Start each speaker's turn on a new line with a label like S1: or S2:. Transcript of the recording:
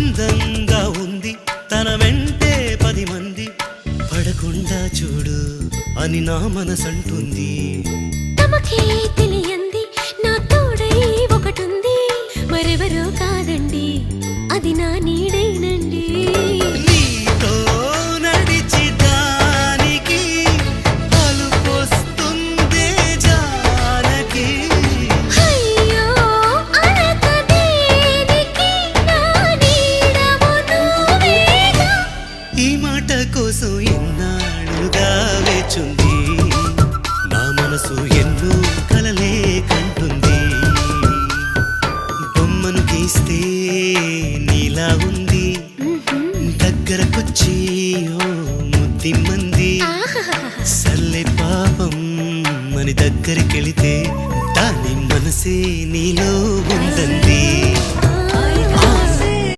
S1: అందంగా ఉంది తన వెంటే 10 మంది పడకుండా చూడు అని నా మనసంటుంది.
S2: తమకే తెలియంది నా తోడై ఒకటుంది, మరెవరో కాదండి అది నా నీడైనండి.
S1: నీతో నడిచి దానికి అలుపొస్తుందే జానకి.
S2: అయ్యో అనక దేనికి నా నీడవు నువ్వేగా.
S1: ఈ మాట కోసం ఎన్నాళ్ళుగా వేచుంది నా మనసు ఎన్నో కలలే కంటుంది. బొమ్మను గీస్తే నీలా ఉంది దగ్గరకొచ్చి ఓ ముద్దిమ్మంది. సల్లే పాపం అని దగ్గరికెళితే దాని మనసే నీలో ఉందంది.